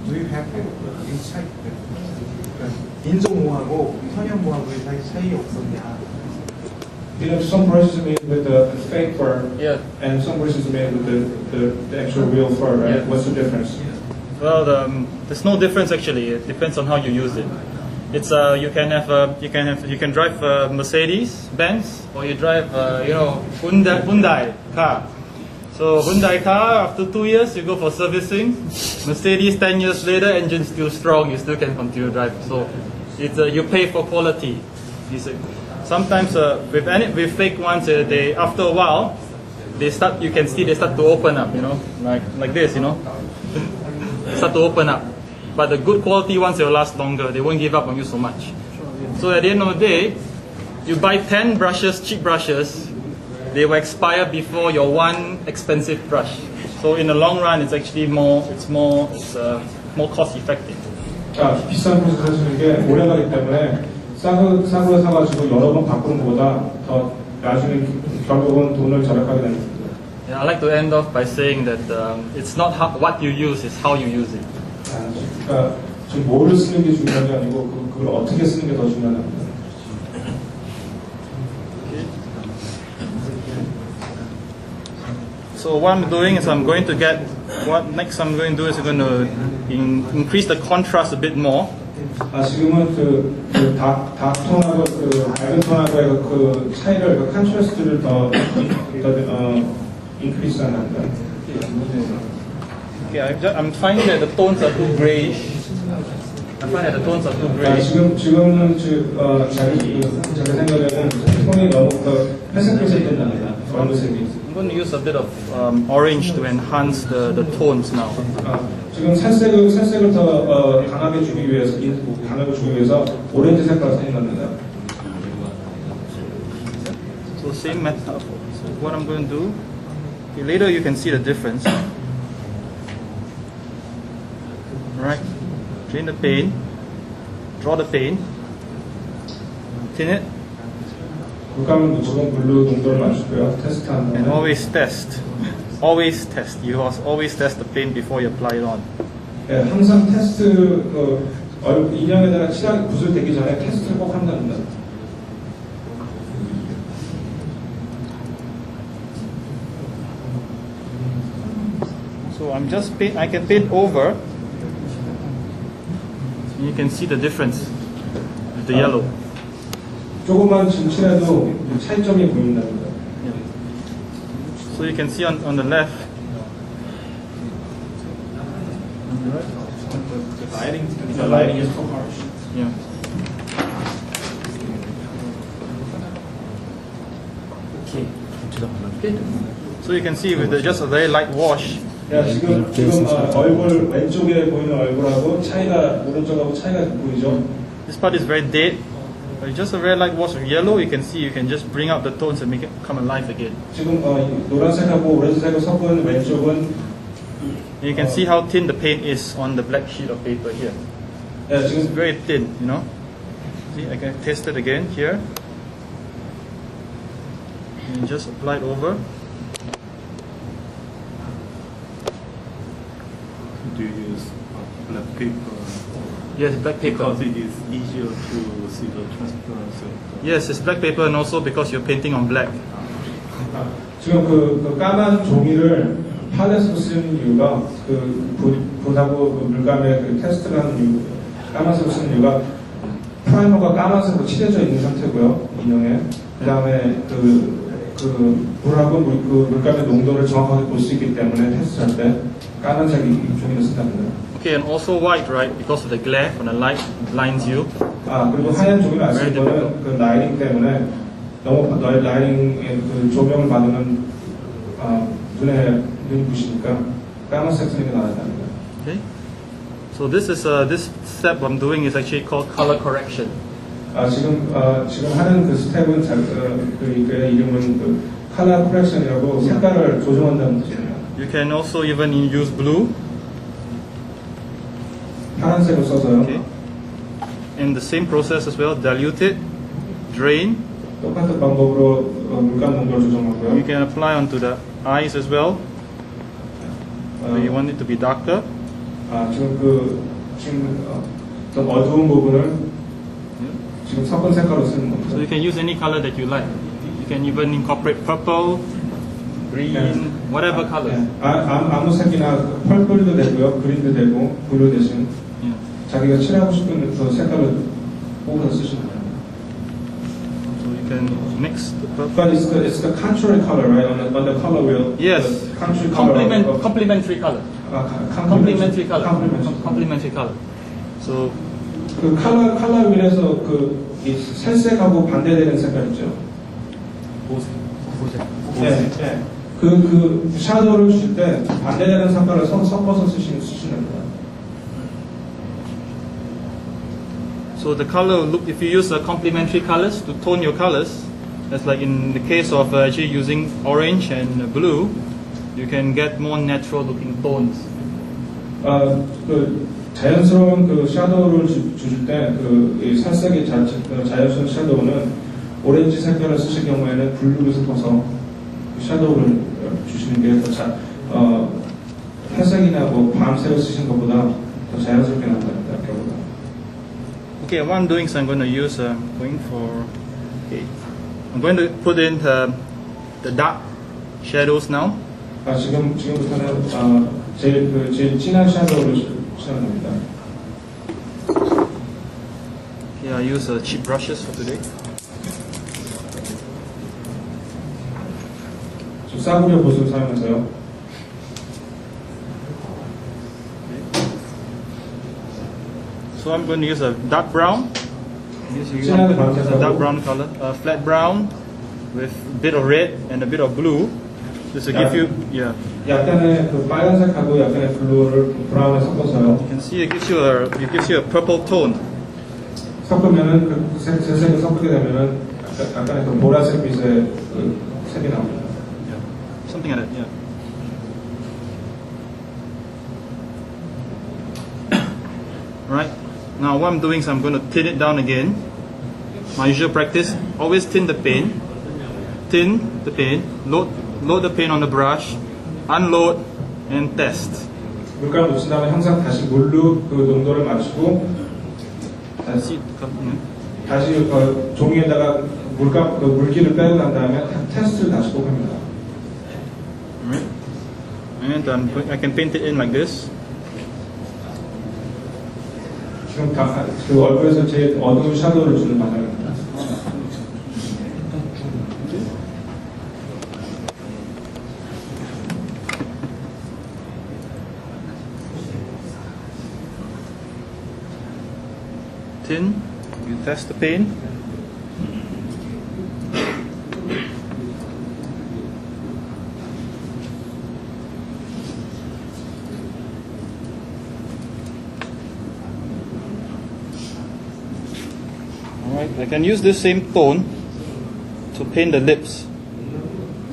도입해야 이 차이, 그러니까 인조모하고 천연모하고의 차이 없었냐? You know, some brushes are made with the fake fur, Yeah. and some brushes are made with the actual real fur, right? Yeah. What's the difference? Well, there's no difference actually. It depends on how you use it. It's you can drive Mercedes Benz, or you drive Hyundai car. So Hyundai car, after 2 years you go for servicing. Mercedes 10 years later, engine still strong, you still can continue driving. So it's you pay for quality. Sometimes with fake ones, they after a while you can see they start to open up, like this, They start to open up. But the good quality ones, will last longer. They won't give up on you so much. So at the end of the day, you buy 10 brushes, cheap brushes, they will expire before your one expensive brush. So in the long run, it's actually more cost effective. 비싼 브러쉬 사시는 게 오래가기 때문에 싸구려 사가지고 여러 번 바꾸는 것보다 더 나중에 결국은 돈을 절약하게 됩니다. Yeah, I like to end off by saying that it's not what you use, it's how you use it. 그러니까 지금 뭐를 쓰는 게 중요한 게 아니고 그걸 어떻게 쓰는 게 더 중요합니다. So what I'm doing is I'm going to increase the contrast a bit more. 지금은 그 닥톤하고 그 밝은 톤하고의 그 차이를 그 컨트라스트를 더 increase합니다. Okay, I'm finding that the tones are too grayish. I find that the tones are too grayish. 지금은 자기 생각에는 톤이 너무 회색빛이 된답니다. 검은색이. I'm going to use a bit of orange to enhance the tones now. 지금 살색을 더 강하게 주기 위해서 오렌지 색깔 사용합니다. So same method. So what I'm going to do, okay, later you can see the difference. Alright, drain the paint, draw the paint, tin it, 물감을 묻히고 물로 농도를 맞추고요. 테스트하는 and 다음에 always test. Always test. You must always test the paint before you apply it on. 네, 항상 테스트 인형에다가 칠하게 붓을 대기 전에 테스트를 꼭 한답니다. So I can paint over. You can see the difference with the yellow. 조금만 지금 칠해도 차이점이 보인답니다. So you can see on the left. The lighting is too harsh. Yeah. Okay. So you can see with just a very light wash. 지금 얼굴 왼쪽에 보이는 얼굴하고 오른쪽하고 차이가 보이죠? This part is very dead. But just a very light wash of yellow, you can see you can just bring out the tones and make it come alive again. 지금 노란색하고 오렌지색을 섞은 왼쪽은 You can see how thin the paint is on the black sheet of paper here. It's 지금 very thin, See, I can test it again here. And just apply it over. Do you use black paper? Yes, black paper. Because it is easier to see the transparency. Yes, it's black paper, and also because you're painting on black. 지금 그 까만 종이를 판에서 쓰는 이유가 붓하고 물감의 그 테스트를 하는 이유, 까만색으로 쓰는 이유가 프라이머가 까만색으로 칠해져 있는 상태고요, 인형에. 그 다음에 그 불하고 물감의 농도를 정확하게 볼 수 있기 때문에 테스트할 때 까만색 종이를 쓴답니다. Okay, and also white, right? Because of the glare when the light blinds you. 그리고 하얀 종이를 안 쓰는 거는 그 라이팅 때문에 너무 라이팅의 그 조명을 받으면 눈이 부시니까 까만색 쓰는 게 나았답니다. Okay. So this step I'm doing is actually called color correction. 지금 하는 그 스텝은 그 이름은 컬러 코렉션이라고 색깔을 조정한다는 뜻입니다. You can also even use blue. 파란색을 써서요. Okay. In the same process as well, dilute it, drain. 똑같은 방법으로 물감 농도를 조정하고요. You can apply onto the eyes as well. You want it to be darker. 지금 좀 어두운 부분을 지금 섞은 색깔로 쓰는 겁니다. So you can use any color that you like. You can even incorporate purple, green, Yeah. whatever color. 아무 색이나 펄플도 되고요, 그린도 되고, 블루 대신 Yeah. 자기가 칠하고 싶은 그 색깔을 뽑아서 쓰시면 돼요. So you can mix the purple. But it's the contrary color, right? On the color wheel. Yes. The contrary color. Complementary color. Complementary Complementary color. Complementary. Complementary color. So 그 컬러 휠에서 이 살색하고 반대되는 색깔 있죠? 네, 네. 그 샤도우를 줄 때 반대되는 색깔을 섞어서 쓰시면 됩니다. So the color look, if you use complementary colors to tone your colors, that's like in the case of actually using orange and blue, you can get more natural looking tones. 그 자연스러운 그 샤도우를 주실 때 그 살색의 자연스러운 샤도우는 오렌지 색깔을 쓰실 경우에는 블루를 섞어서 그 샤도우를 주시는 게 더 회색이나 뭐 밤색을 쓰신 것보다 더 자연스럽게 나타납니다. 결국은. Okay, what I'm doing is I'm going to use I'm going to put in the dark shadows now. 지금부터는 제일 진한 샤도우를 칠하는 겁니다. Okay, I use cheap brushes for today. 좀 싸구려 붓을 사용해서요. So I'm going to use a dark brown. Use 진하게 a 밝게 dark brown color, flat brown with a bit of red and a bit of blue. Just to give you, yeah. 약간의 그 빨간색하고 약간의 블루를 브라운에 섞어서요. You can see it gives you a purple tone. 섞으면은 그 색을 섞게 되면은 약간의 그 보라색 빛의 그 색이 나옵니다. Something like that, yeah. Right. Now what I'm doing is I'm going to thin it down again. My usual practice, always thin the paint. Thin the paint, load the paint on the brush, unload and test. 물감을 묻힌 다음에 항상 다시 물로 그 농도를 맞추고 See, 다시 그 종이에다가 물감 그 물기를 빼고 난 다음에 테스트를 다시 꼭 합니다. Alright. And I can paint it in like this. 지금 그 얼굴에서 제일 어두운 샤도우를 주는 방향입니다. Thin, you test the paint. Alright, I can use this same tone to paint the lips.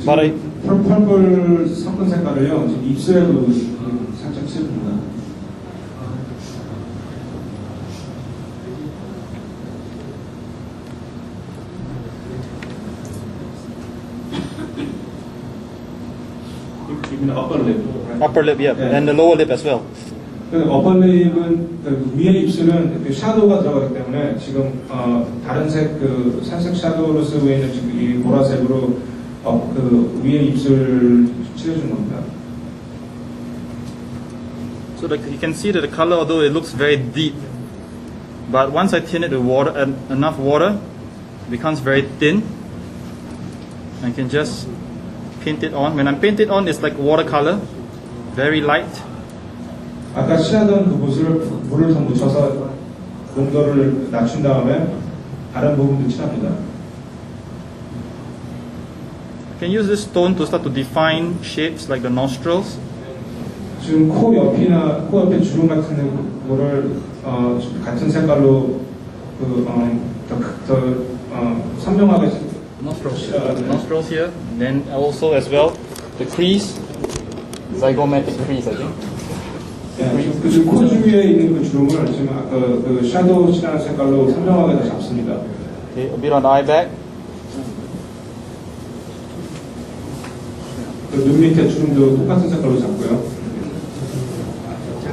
But I 펄펄 섞은 색깔을요 지금 입술에도 살짝 칠합니다. upper lip, yeah, and the lower lip as well. 어퍼립은 위에 입술은 그 샤도우가 들어가기 때문에 지금 다른 색 그 살색 샤도우를 쓰고 있는 지금 이 보라색으로 그 위에 입술 칠해준 겁니다. So you can see that the color, although it looks very deep, but once I thin it with water, enough water, it becomes very thin. I can just paint it on. When I paint it on, it's like watercolor, very light. 아까 칠하던 그 물을 더 묻혀서 농도를 낮춘 다음에 다른 부분도 칠합니다. You can use this tone to start to define shapes like the nostrils. 지금 코 옆에 주름 같은 거를 같은 색깔로 더 선명하게 Nostrils here. Then also as well, the crease, zygomatic crease, I think. 그 지금 코 주위에 있는 그 주름을 지금 그 샤도우 칠하는 색깔로 선명하게 다 잡습니다. Okay, a bit on the eye back. 그 눈 밑에 주름도 똑같은 색깔로 잡고요.